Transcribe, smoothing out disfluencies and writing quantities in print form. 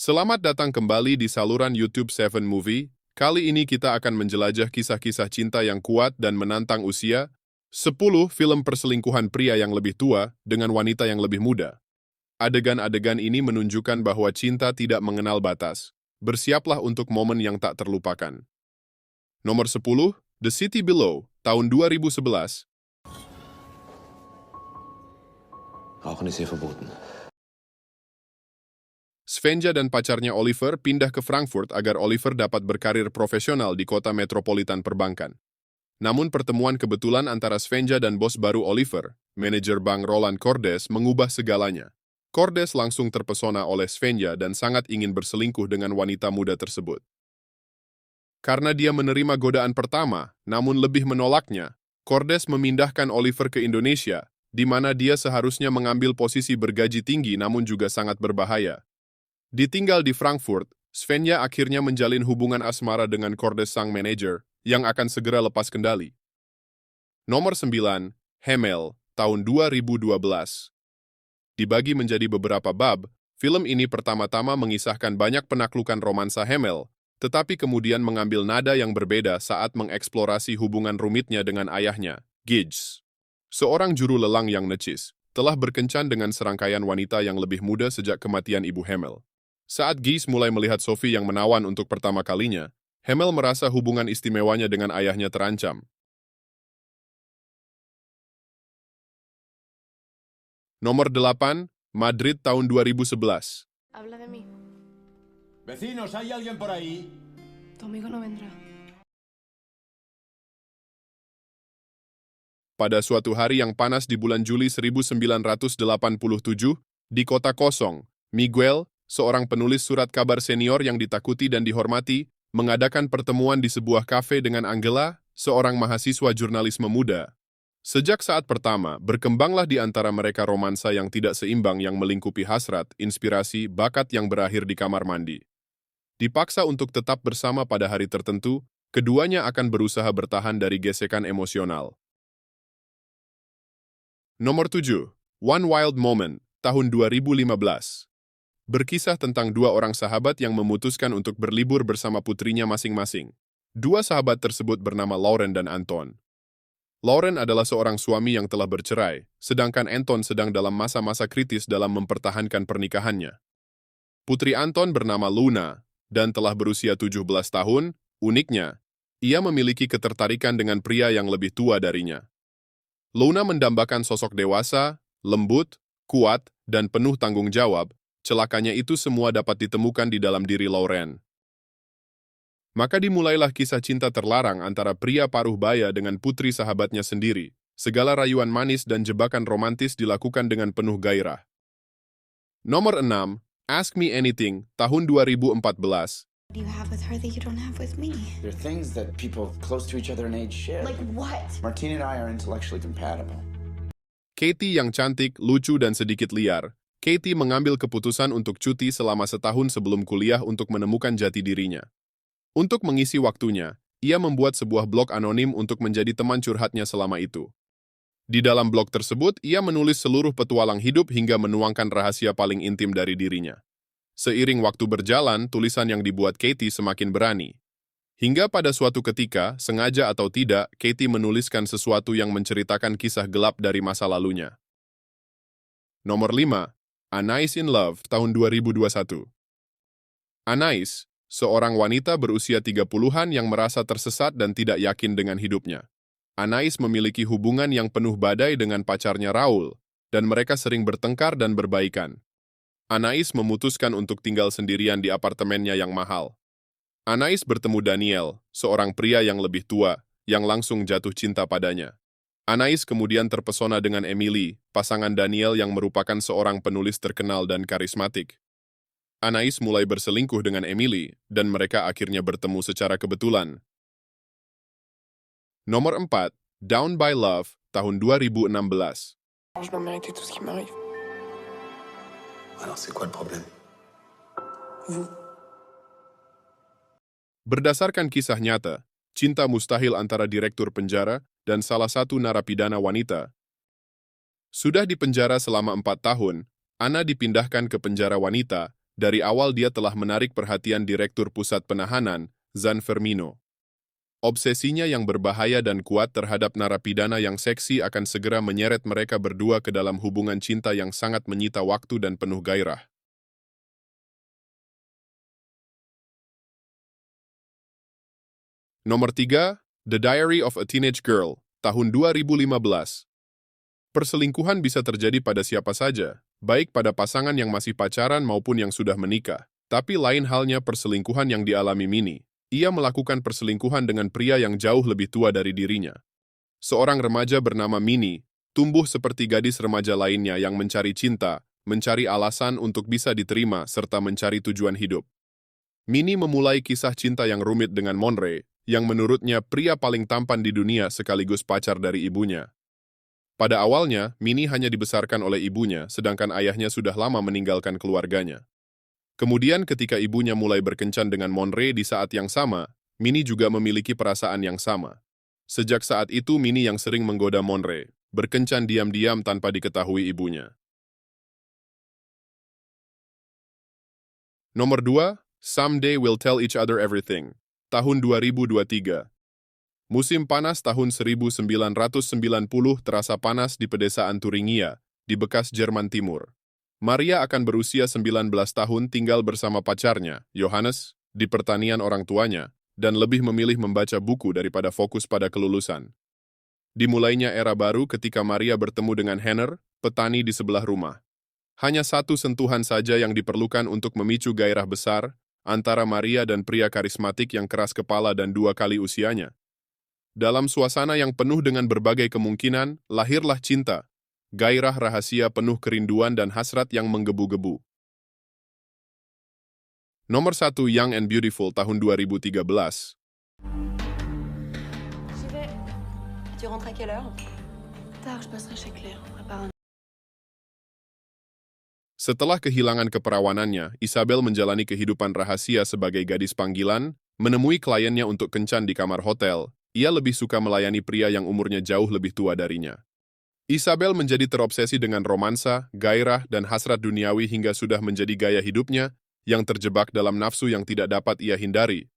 Selamat datang kembali di saluran YouTube 7 Movie. Kali ini kita akan menjelajah kisah-kisah cinta yang kuat dan menantang usia. 10 film perselingkuhan pria yang lebih tua dengan wanita yang lebih muda. Adegan-adegan ini menunjukkan bahwa cinta tidak mengenal batas. Bersiaplah untuk momen yang tak terlupakan. Nomor 10, The City Below, tahun 2011. Rauchen ist hier verboten. Svenja dan pacarnya Oliver pindah ke Frankfurt agar Oliver dapat berkarir profesional di kota metropolitan perbankan. Namun pertemuan kebetulan antara Svenja dan bos baru Oliver, manajer bank Roland Cordes, mengubah segalanya. Cordes langsung terpesona oleh Svenja dan sangat ingin berselingkuh dengan wanita muda tersebut. Karena dia menerima godaan pertama, namun lebih menolaknya, Cordes memindahkan Oliver ke Indonesia, di mana dia seharusnya mengambil posisi bergaji tinggi namun juga sangat berbahaya. Ditinggal di Frankfurt, Svenja akhirnya menjalin hubungan asmara dengan Cordes sang manajer, yang akan segera lepas kendali. Nomor 9, Hemel, tahun 2012. Dibagi menjadi beberapa bab, film ini pertama-tama mengisahkan banyak penaklukan romansa Hemel, tetapi kemudian mengambil nada yang berbeda saat mengeksplorasi hubungan rumitnya dengan ayahnya, Gijs. Seorang juru lelang yang necis, telah berkencan dengan serangkaian wanita yang lebih muda sejak kematian ibu Hemel. Saat Gijs mulai melihat Sophie yang menawan untuk pertama kalinya, Hemel merasa hubungan istimewanya dengan ayahnya terancam. Nomor 8, Madrid tahun 2011. Habla de mí. Vecinos, ¿hay alguien por ahí? Tu amigo no vendrá. Pada suatu hari yang panas di bulan Juli 1987, di kota kosong, Miguel, seorang penulis surat kabar senior yang ditakuti dan dihormati, mengadakan pertemuan di sebuah kafe dengan Angela, seorang mahasiswa jurnalisme muda. Sejak saat pertama, berkembanglah di antara mereka romansa yang tidak seimbang yang melingkupi hasrat, inspirasi, bakat yang berakhir di kamar mandi. Dipaksa untuk tetap bersama pada hari tertentu, keduanya akan berusaha bertahan dari gesekan emosional. Nomor 7, One Wild Moment, tahun 2015. Berkisah tentang dua orang sahabat yang memutuskan untuk berlibur bersama putrinya masing-masing. Dua sahabat tersebut bernama Lauren dan Anton. Lauren adalah seorang suami yang telah bercerai, sedangkan Anton sedang dalam masa-masa kritis dalam mempertahankan pernikahannya. Putri Anton bernama Luna, dan telah berusia 17 tahun. Uniknya, ia memiliki ketertarikan dengan pria yang lebih tua darinya. Luna mendambakan sosok dewasa, lembut, kuat, dan penuh tanggung jawab. Celakanya itu semua dapat ditemukan di dalam diri Lauren. Maka dimulailah kisah cinta terlarang antara pria paruh baya dengan putri sahabatnya sendiri. Segala rayuan manis dan jebakan romantis dilakukan dengan penuh gairah. Nomor 6, Ask Me Anything, tahun 2014. What do you have with her that you don't have with me? There are things that people close to each other in age share. Like what? Martina and I are intellectually compatible. Katie yang cantik, lucu, dan sedikit liar. Katie mengambil keputusan untuk cuti selama setahun sebelum kuliah untuk menemukan jati dirinya. Untuk mengisi waktunya, ia membuat sebuah blog anonim untuk menjadi teman curhatnya selama itu. Di dalam blog tersebut, ia menulis seluruh petualang hidup hingga menuangkan rahasia paling intim dari dirinya. Seiring waktu berjalan, tulisan yang dibuat Katie semakin berani. Hingga pada suatu ketika, sengaja atau tidak, Katie menuliskan sesuatu yang menceritakan kisah gelap dari masa lalunya. Nomor 5, Anais in Love, tahun 2021. Anais, seorang wanita berusia 30-an yang merasa tersesat dan tidak yakin dengan hidupnya. Anais memiliki hubungan yang penuh badai dengan pacarnya Raul, dan mereka sering bertengkar dan berbaikan. Anais memutuskan untuk tinggal sendirian di apartemennya yang mahal. Anais bertemu Daniel, seorang pria yang lebih tua, yang langsung jatuh cinta padanya. Anais kemudian terpesona dengan Emily, pasangan Daniel yang merupakan seorang penulis terkenal dan karismatik. Anais mulai berselingkuh dengan Emily, dan mereka akhirnya bertemu secara kebetulan. Nomor 4, Down by Love, tahun 2016. Je dois mériter tout ce qui m'arrive. Alors, c'est quoi le problème? Vous. Berdasarkan kisah nyata, cinta mustahil antara direktur penjara dan salah satu narapidana wanita. Sudah dipenjara selama 4 tahun, Anna dipindahkan ke penjara wanita Dari awal dia telah menarik perhatian Direktur Pusat Penahanan, Zan Fermino. Obsesinya yang berbahaya dan kuat terhadap narapidana yang seksi akan segera menyeret mereka berdua ke dalam hubungan cinta yang sangat menyita waktu dan penuh gairah. Nomor 3, The Diary of a Teenage Girl, tahun 2015. Perselingkuhan bisa terjadi pada siapa saja, baik pada pasangan yang masih pacaran maupun yang sudah menikah. Tapi lain halnya perselingkuhan yang dialami Minnie. Ia melakukan perselingkuhan dengan pria yang jauh lebih tua dari dirinya. Seorang remaja bernama Minnie tumbuh seperti gadis remaja lainnya yang mencari cinta, mencari alasan untuk bisa diterima, serta mencari tujuan hidup. Minnie memulai kisah cinta yang rumit dengan Monroe, yang menurutnya pria paling tampan di dunia sekaligus pacar dari ibunya. Pada awalnya, Minnie hanya dibesarkan oleh ibunya, sedangkan ayahnya sudah lama meninggalkan keluarganya. Kemudian ketika ibunya mulai berkencan dengan Monroe di saat yang sama, Minnie juga memiliki perasaan yang sama. Sejak saat itu Minnie yang sering menggoda Monroe, berkencan diam-diam tanpa diketahui ibunya. Nomor 2, Someday We'll Tell Each Other Everything, tahun 2023. Musim panas tahun 1990 terasa panas di pedesaan Thuringia, di bekas Jerman Timur. Maria akan berusia 19 tahun tinggal bersama pacarnya, Johannes, di pertanian orang tuanya, dan lebih memilih membaca buku daripada fokus pada kelulusan. Dimulainya era baru ketika Maria bertemu dengan Henner, petani di sebelah rumah. Hanya satu sentuhan saja yang diperlukan untuk memicu gairah besar antara Maria dan pria karismatik yang keras kepala dan 2 kali usianya. Dalam suasana yang penuh dengan berbagai kemungkinan, lahirlah cinta. Gairah rahasia penuh kerinduan dan hasrat yang menggebu-gebu. Nomor 1, Young and Beautiful, tahun 2013. J'y vais. Tu rentres à quelle heure? Tard, je passerai chez Claire. On prépare un... Setelah kehilangan keperawanannya, Isabel menjalani kehidupan rahasia sebagai gadis panggilan, menemui kliennya untuk kencan di kamar hotel. Ia lebih suka melayani pria yang umurnya jauh lebih tua darinya. Isabel menjadi terobsesi dengan romansa, gairah, dan hasrat duniawi hingga sudah menjadi gaya hidupnya yang terjebak dalam nafsu yang tidak dapat ia hindari,